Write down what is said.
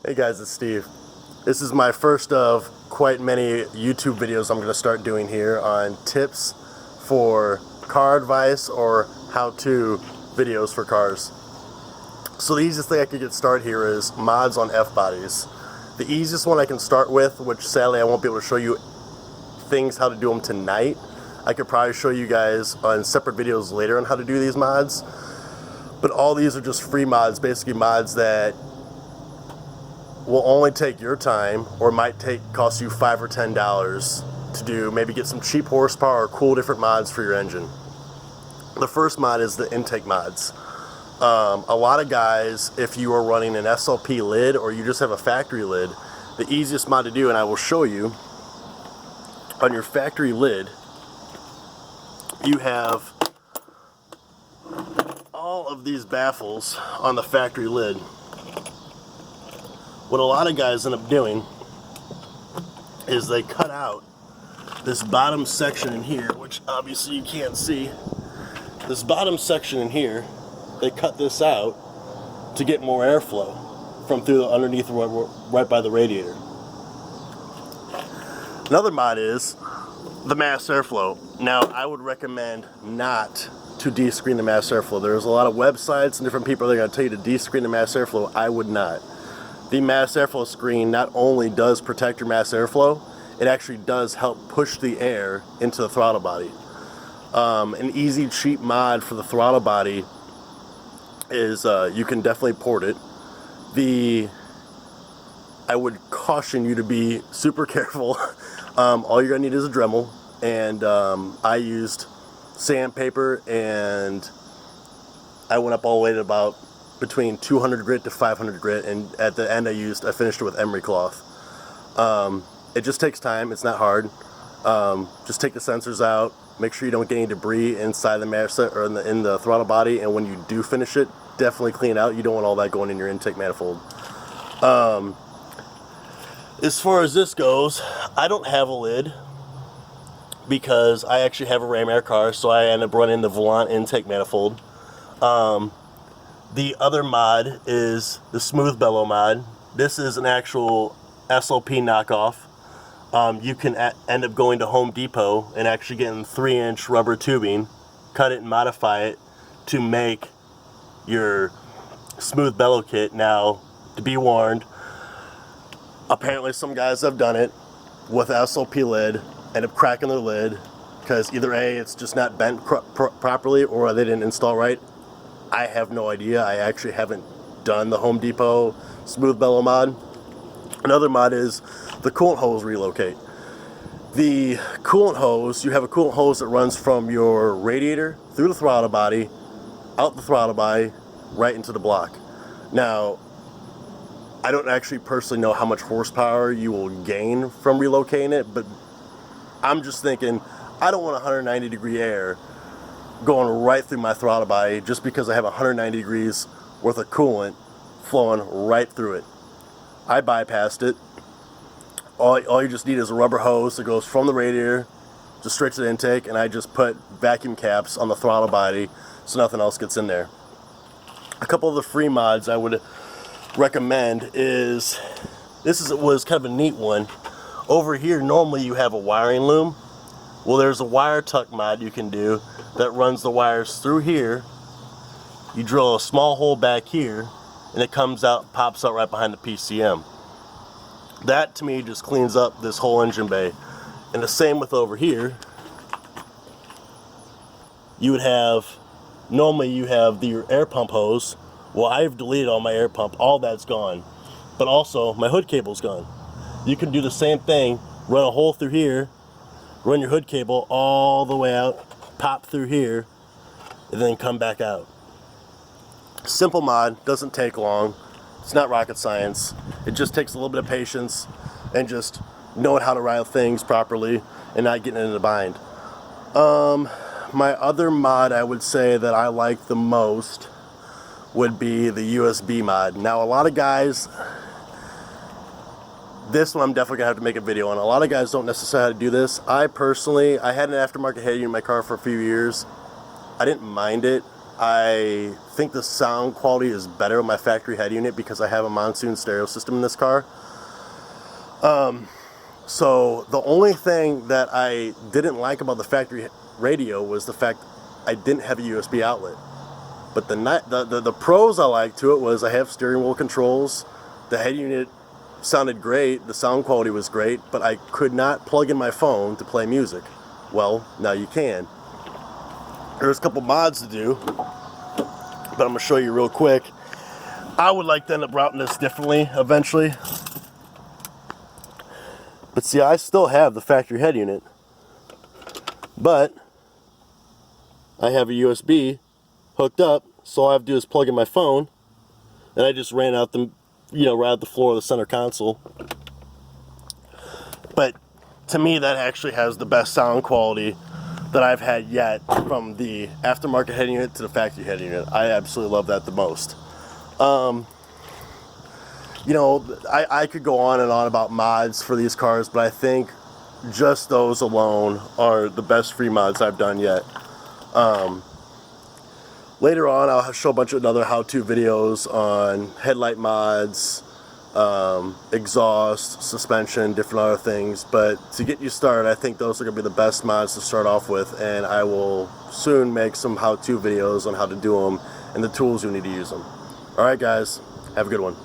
Hey guys, it's Steve. This is my first of quite many YouTube videos I'm going to start doing here on tips for car advice or how-to videos for cars. So the easiest thing I could get started here is mods on F-bodies. The easiest one I can start with, which sadly I won't be able to show you things how to do them tonight. I could probably show you guys on separate videos later on how to do these mods. But all these are just free mods, basically mods that will only take your time or might cost you $5 or $10 to do, maybe get some cheap horsepower or cool different mods for your engine. The first mod is the intake mods. A lot of guys, if you are running an SLP lid or you just have a factory lid, the easiest mod to do, and I will show you, on your factory lid, you have all of these baffles on the factory lid. What a lot of guys end up doing is they cut out this bottom section in here, which obviously you can't see. This bottom section in here, they cut this out to get more airflow from through the underneath right by the radiator. Another mod is the mass airflow. Now, I would recommend not to de-screen the mass airflow. There's a lot of websites and different people that are going to tell you to de-screen the mass airflow. I would not. The mass airflow screen not only does protect your mass airflow, it actually does help push the air into the throttle body. An easy, cheap mod for the throttle body is you can definitely port it. I would caution you to be super careful. All you're going to need is a Dremel, and I used sandpaper, and I went up all the way to about between 200 grit to 500 grit, and at the end I finished it with emery cloth. It just takes time, it's not hard. Just take the sensors out, make sure you don't get any debris inside the mass or in the throttle body, and when you do finish it, definitely clean it out. You don't want all that going in your intake manifold. As far as this goes, I don't have a lid because I actually have a ram air car, so I end up running the Volant intake manifold. The other mod is the smooth bellow mod. This is an actual SLP knockoff. You can end up going to Home Depot and actually getting 3-inch rubber tubing, cut it and modify it to make your smooth bellow kit. Now, to be warned, apparently some guys have done it with SLP lid, end up cracking their lid because either A, it's just not bent properly, or they didn't install right. I have no idea. I actually haven't done the Home Depot smooth bellow mod. Another mod is the coolant hose relocate. The coolant hose, you have a coolant hose that runs from your radiator through the throttle body, out the throttle body, right into the block. Now, I don't actually personally know how much horsepower you will gain from relocating it, but I'm just thinking, I don't want 190 degree air going right through my throttle body just because I have 190 degrees worth of coolant flowing right through it. I bypassed it. All you just need is a rubber hose that goes from the radiator just straight to the intake, and I just put vacuum caps on the throttle body so nothing else gets in there. A couple of the free mods I would recommend is, was kind of a neat one. Over here normally you have a wiring loom. Well, there's a wire tuck mod you can do that runs the wires through here. You drill a small hole back here, and it comes out, pops out right behind the PCM. That to me just cleans up this whole engine bay. And the same with over here. You would have, normally you have your air pump hose. Well, I've deleted all my air pump, all that's gone. But also, my hood cable's gone. You can do the same thing, run a hole through here, run your hood cable all the way out, pop through here, and then come back out. Simple mod, doesn't take long. It's not rocket science. It just takes a little bit of patience and just knowing how to ride things properly and not getting in a bind. My other mod I would say that I like the most would be the USB mod. Now, a lot of guys, this one I'm definitely gonna have to make a video on. A lot of guys don't necessarily know how to do this. I had an aftermarket head unit in my car for a few years. I didn't mind it. I think the sound quality is better with my factory head unit because I have a monsoon stereo system in this car. So the only thing that I didn't like about the factory radio was the fact I didn't have a USB outlet. But the pros I liked to it was I have steering wheel controls. The head unit sounded great. The sound quality was great, but I could not plug in my phone to play music. Well, now you can. There's a couple mods to do, but I'm going to show you real quick. I would like to end up routing this differently eventually. But see, I still have the factory head unit, but I have a USB hooked up, so all I have to do is plug in my phone, and I just ran out the, right out the floor of the center console. But to me, that actually has the best sound quality that I've had yet, from the aftermarket head unit to the factory head unit. I absolutely love that the most. I could go on and on about mods for these cars, but I think just those alone are the best free mods I've done yet. Later on, I'll show a bunch of other how-to videos on headlight mods, exhaust, suspension, different other things. But to get you started, I think those are going to be the best mods to start off with, and I will soon make some how-to videos on how to do them and the tools you need to use them. Alright guys, have a good one.